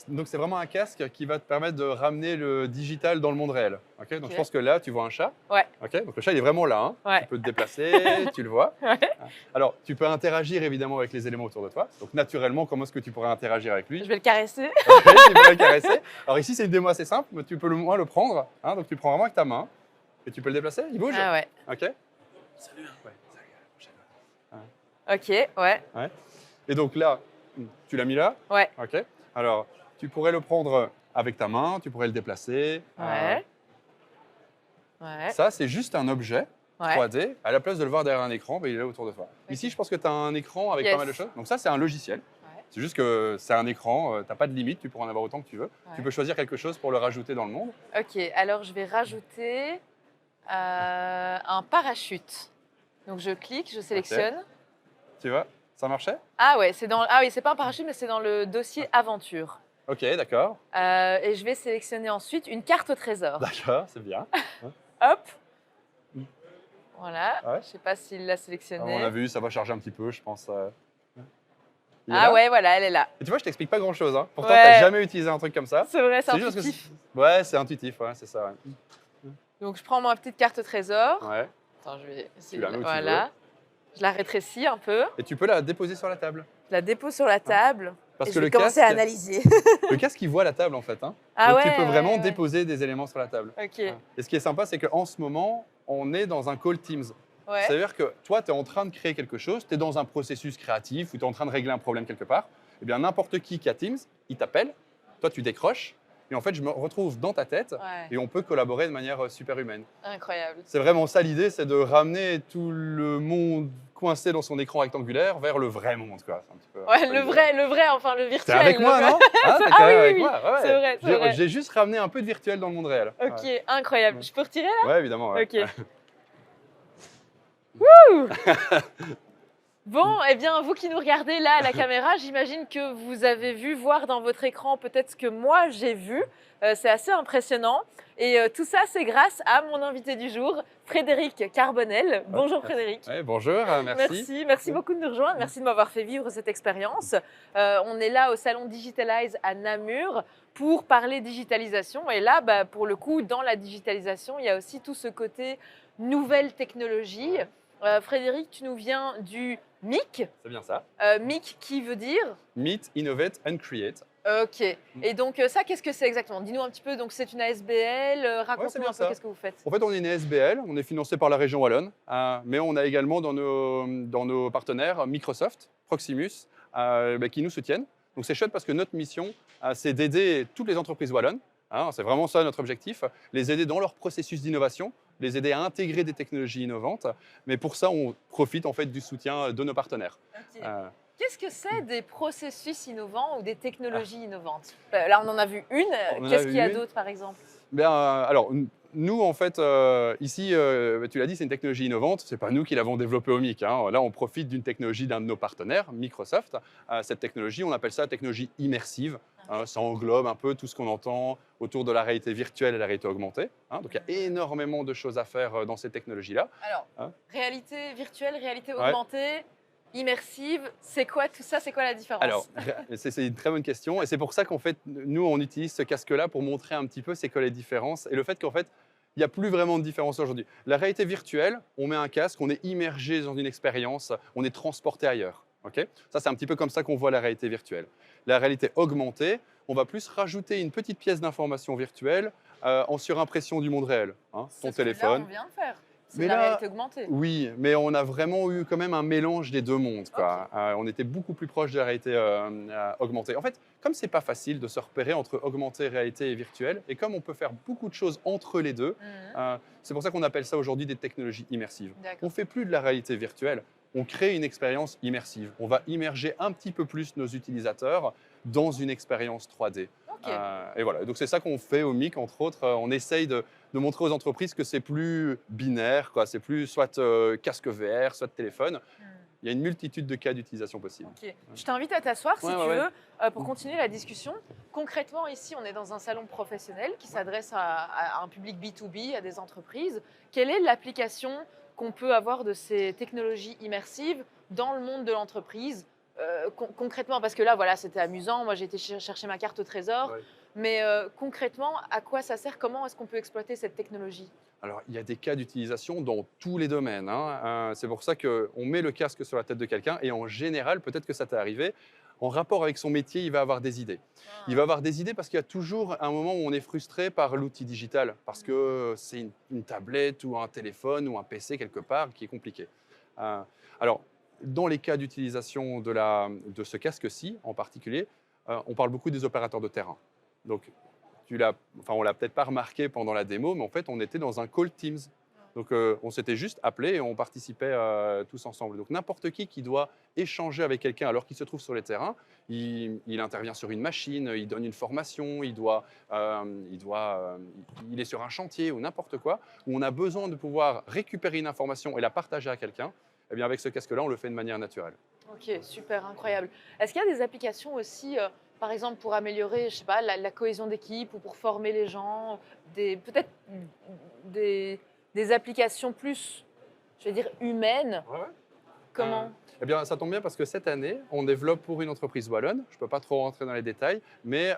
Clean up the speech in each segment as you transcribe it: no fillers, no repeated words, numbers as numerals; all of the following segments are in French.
donc c'est vraiment un casque qui va te permettre de ramener le digital dans le monde réel. Ok, donc je pense que là, tu vois un chat. Ouais. Ok, donc le chat, il est vraiment là. Hein. Ouais. Tu peux te déplacer, tu le vois. Ouais. Alors, tu peux interagir évidemment avec les éléments autour de toi. Donc, naturellement, comment est-ce que tu pourrais interagir avec lui? Je vais le caresser. Ok, tu peux le caresser. Alors ici, c'est une démo assez simple, mais tu peux le moins le prendre. Hein, donc, tu prends vraiment avec ta main et tu peux le déplacer. Il bouge. Ah ouais. Ok. Salut. Ouais, salut. Ok, ouais. Ouais. Et donc là, tu l'as mis là. Ouais. Ok. Alors, tu pourrais le prendre avec ta main, tu pourrais le déplacer. Ouais. Ouais. Ça, c'est juste un objet Ouais. 3D. À la place de le voir derrière un écran, il est là autour de toi. Ok. Ici, je pense que tu as un écran avec pas mal de choses. Donc ça, c'est un logiciel. Ouais. C'est juste que c'est un écran, tu n'as pas de limite, tu pourras en avoir autant que tu veux. Ouais. Tu peux choisir quelque chose pour le rajouter dans le monde. Ok, alors je vais rajouter un parachute. Donc je clique, je sélectionne. Tu vois, ça marchait? Ah ouais, ah oui, c'est pas un parachute, mais c'est dans le dossier aventure. Ok, d'accord. Et je vais sélectionner ensuite une carte au trésor. D'accord, c'est bien. Hop. Mm. Voilà. Ouais. Je sais pas s'il l'a sélectionné. On a vu, ça va charger un petit peu, je pense. Il est Ah là. ouais, voilà, elle est là. Et tu vois, je t'explique pas grand-chose. Hein. Pourtant, Ouais. tu n'as jamais utilisé un truc comme ça. C'est vrai, c'est juste parce que intuitif. ouais, c'est intuitif, ouais, c'est ça. Ouais. Donc je prends ma petite carte au trésor. Ouais. Attends, je vais essayer. Tu la mets où tu Voilà. Je la rétrécis un peu. Et tu peux la déposer sur la table. Je la dépose sur la table. Parce Et que je vais le commencer casque, à analyser. le casque, il voit la table en fait. Hein. Ah Donc ouais, tu peux vraiment ouais. déposer des éléments sur la table. Ok. Ouais. Et ce qui est sympa, c'est qu'en ce moment, on est dans un call Teams. Ouais. C'est-à-dire que toi, tu es en train de créer quelque chose, tu es dans un processus créatif ou tu es en train de régler un problème quelque part. Eh bien, n'importe qui a Teams, il t'appelle, toi, tu décroches. Et en fait, je me retrouve dans ta tête Ouais. et on peut collaborer de manière super humaine. Incroyable. C'est vraiment ça l'idée, c'est de ramener tout le monde coincé dans son écran rectangulaire vers le vrai monde. Quoi. C'est un petit peu, Ouais, le vrai, enfin le T'es virtuel. avec moi, non? Ah, t'es Ah quand même oui, avec oui, moi. Ouais, c'est vrai, c'est vrai. J'ai juste ramené un peu de virtuel dans le monde réel. Ok, Ouais, incroyable. Ouais. Je peux retirer là? Ouais, évidemment. Ouais. Ok. Wouh! Bon, eh bien, vous qui nous regardez là à la caméra, j'imagine que vous avez vu voir dans votre écran peut-être ce que moi j'ai vu. C'est assez impressionnant. Et tout ça, c'est grâce à mon invité du jour, Frédéric Carbonel. Bonjour Frédéric. Ouais, bonjour, merci. Merci beaucoup de nous rejoindre. Merci de m'avoir fait vivre cette expérience. On est là au salon Digitalize à Namur pour parler digitalisation. Et là, pour le coup, dans la digitalisation, il y a aussi tout ce côté nouvelles technologies. Frédéric, tu nous viens du MIC. C'est bien ça. MIC qui veut dire? Meet, Innovate and Create. Ok. Et donc ça, qu'est-ce que c'est exactement? Dis-nous un petit peu. Donc c'est une ASBL. c'est Raconte-nous bien un peu ça. qu'est-ce que vous faites. En fait, on est une SBL, on est financé par la région Wallonne, mais on a également dans nos partenaires Microsoft, Proximus, qui nous soutiennent. Donc c'est chouette parce que notre mission, c'est d'aider toutes les entreprises wallonnes. Hein, c'est vraiment ça notre objectif, les aider dans leur processus d'innovation, les aider à intégrer des technologies innovantes. Mais pour ça, on profite en fait du soutien de nos partenaires. Ok. Qu'est-ce que c'est des processus innovants ou des technologies innovantes? Là, on en a vu une. Qu'est-ce qu'il y a d'autre, par exemple? Alors, nous, en fait, ici, tu l'as dit, c'est une technologie innovante. Ce n'est pas nous qui l'avons développée au MIC. Hein. Là, on profite d'une technologie d'un de nos partenaires, Microsoft. Cette technologie, on appelle ça la technologie immersive. Ça englobe un peu tout ce qu'on entend autour de la réalité virtuelle et la réalité augmentée. Hein. Donc, il y a énormément de choses à faire dans ces technologies-là. Alors, Hein? réalité virtuelle, réalité Ouais. augmentée, immersive, c'est quoi tout ça? C'est quoi la différence? Alors, c'est une très bonne question. Et c'est pour ça qu'en fait, nous, on utilise ce casque-là pour montrer un petit peu c'est quoi les différences. Et le fait qu'en fait, il n'y a plus vraiment de différence aujourd'hui. La réalité virtuelle, on met un casque, on est immergé dans une expérience, on est transporté ailleurs. Okay, ça, c'est un petit peu comme ça qu'on voit la réalité virtuelle. La réalité augmentée, on va plus rajouter une petite pièce d'information virtuelle en surimpression du monde réel. Hein, ton téléphone. Là, on vient de faire. C'est Mais la là, réalité augmentée. Oui, mais on a vraiment eu quand même un mélange des deux mondes. Quoi. Okay. On était beaucoup plus proche de la réalité augmentée. En fait, comme c'est pas facile de se repérer entre augmentée, réalité et virtuelle, et comme on peut faire beaucoup de choses entre les deux, c'est pour ça qu'on appelle ça aujourd'hui des technologies immersives. On ne fait plus de la réalité virtuelle, on crée une expérience immersive. On va immerger un petit peu plus nos utilisateurs dans une expérience 3D. Okay. Et voilà, donc c'est ça qu'on fait au MIC, entre autres. On essaye de montrer aux entreprises que c'est plus binaire, quoi. C'est plus soit casque VR, soit téléphone. Il y a une multitude de cas d'utilisation possibles. Okay. Je t'invite à t'asseoir si tu veux pour continuer la discussion. Concrètement, ici, on est dans un salon professionnel qui s'adresse à un public B2B, à des entreprises. Quelle est l'application qu'on peut avoir de ces technologies immersives dans le monde de l'entreprise? concrètement, parce que là, voilà, c'était amusant. Moi, j'ai été chercher ma carte au trésor. Ouais. Mais concrètement, à quoi ça sert? Comment est-ce qu'on peut exploiter cette technologie? Alors, il y a des cas d'utilisation dans tous les domaines, hein. C'est pour ça qu'on met le casque sur la tête de quelqu'un et en général, peut-être que ça t'est arrivé, en rapport avec son métier, il va avoir des idées. Il va avoir des idées parce qu'il y a toujours un moment où on est frustré par l'outil digital, parce que c'est une tablette ou un téléphone ou un PC quelque part qui est compliqué. Euh, alors, dans les cas d'utilisation de ce casque-ci en particulier, on parle beaucoup des opérateurs de terrain. Donc, on l'a peut-être pas remarqué pendant la démo, mais en fait, on était dans un call Teams. Donc, on s'était juste appelé et on participait tous ensemble. Donc, n'importe qui doit échanger avec quelqu'un alors qu'il se trouve sur les terrains, il intervient sur une machine, il donne une formation, il est sur un chantier ou n'importe quoi, où on a besoin de pouvoir récupérer une information et la partager à quelqu'un. Eh bien, avec ce casque-là, on le fait de manière naturelle. Ok, super, incroyable. Est-ce qu'il y a des applications aussi, par exemple, pour améliorer, je sais pas, la cohésion d'équipe ou pour former les gens, peut-être des applications plus, je vais dire, humaines? Ouais. Comment? Eh bien, ça tombe bien parce que cette année, on développe pour une entreprise wallonne, je ne peux pas trop rentrer dans les détails, mais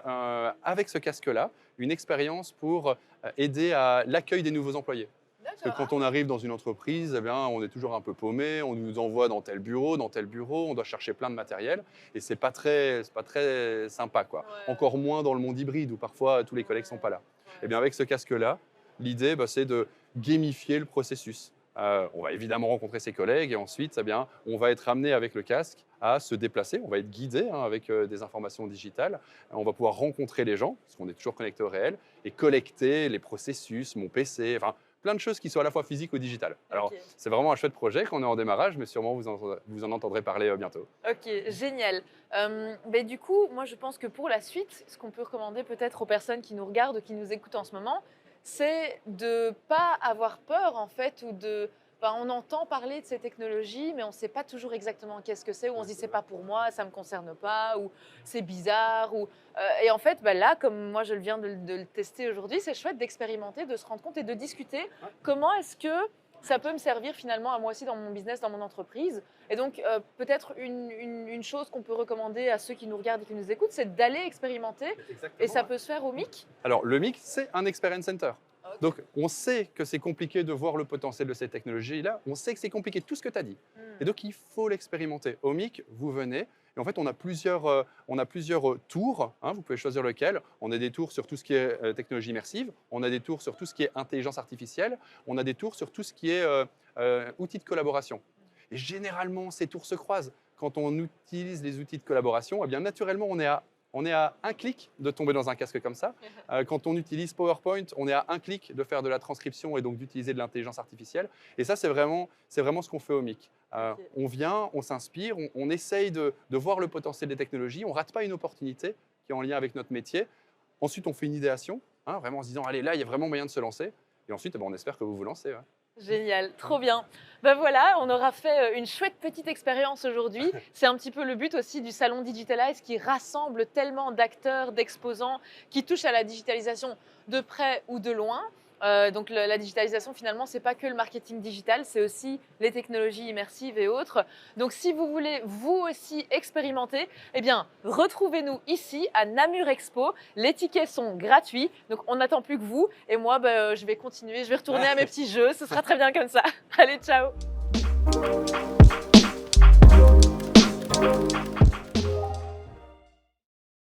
avec ce casque-là, une expérience pour aider à l'accueil des nouveaux employés. Parce que quand on arrive dans une entreprise, eh bien, on est toujours un peu paumé, on nous envoie dans tel bureau, on doit chercher plein de matériel et c'est pas très sympa, quoi. Ouais. Encore moins dans le monde hybride où parfois tous les collègues sont pas là. Eh bien, avec ce casque-là, l'idée, c'est de gamifier le processus. On va évidemment rencontrer ses collègues et ensuite, eh bien, on va être amené avec le casque à se déplacer. On va être guidé avec des informations digitales. On va pouvoir rencontrer les gens, parce qu'on est toujours connecté au réel, et collecter les processus, mon PC, enfin, plein de choses qui sont à la fois physiques ou digitales. Alors, Ok. c'est vraiment un chouette projet qu'on est en démarrage, mais sûrement vous en entendrez parler bientôt. Ok, génial. Ben, du coup, moi, je pense que pour la suite, ce qu'on peut recommander peut-être aux personnes qui nous regardent ou qui nous écoutent en ce moment, c'est de pas avoir peur, en fait, on entend parler de ces technologies, mais on ne sait pas toujours exactement qu'est-ce que c'est, ou on se dit c'est pas pour moi, ça me concerne pas, ou c'est bizarre, et en fait, là, comme moi je viens de le tester aujourd'hui, c'est chouette d'expérimenter, de se rendre compte et de discuter comment est-ce que ça peut me servir finalement à moi aussi dans mon business, dans mon entreprise. Et donc, peut-être une chose qu'on peut recommander à ceux qui nous regardent et qui nous écoutent, c'est d'aller expérimenter. Et ça peut se faire au MIC. Alors, le MIC, c'est un Experience Center. Ok. Donc, on sait que c'est compliqué de voir le potentiel de ces technologies-là. On sait que c'est compliqué, tout ce que tu as dit. Et donc, il faut l'expérimenter. Au MIC, vous venez. Et en fait, on a plusieurs tours. Vous pouvez choisir lequel. On a des tours sur tout ce qui est technologie immersive. On a des tours sur tout ce qui est intelligence artificielle. On a des tours sur tout ce qui est outils de collaboration. Et généralement, ces tours se croisent. Quand on utilise les outils de collaboration, eh bien, naturellement, on est à un clic de tomber dans un casque comme ça. Quand on utilise PowerPoint, on est à un clic de faire de la transcription et donc d'utiliser de l'intelligence artificielle. Et ça, c'est vraiment ce qu'on fait au MIC. Ok. On vient, on s'inspire, on essaye de voir le potentiel des technologies. On ne rate pas une opportunité qui est en lien avec notre métier. Ensuite, on fait une idéation, vraiment en se disant, allez, là, il y a vraiment moyen de se lancer. Et ensuite, on espère que vous vous lancez. Ouais. Génial, trop bien. Ben voilà, on aura fait une chouette petite expérience aujourd'hui. C'est un petit peu le but aussi du salon Digitalize qui rassemble tellement d'acteurs, d'exposants qui touchent à la digitalisation de près ou de loin. Donc la digitalisation finalement, c'est pas que le marketing digital, c'est aussi les technologies immersives et autres. Donc si vous voulez vous aussi expérimenter, eh bien retrouvez-nous ici à Namur Expo. Les tickets sont gratuits, donc on n'attend plus que vous. Et moi, je vais continuer, je vais retourner à mes petits jeux. Ce sera très bien comme ça. Allez, ciao.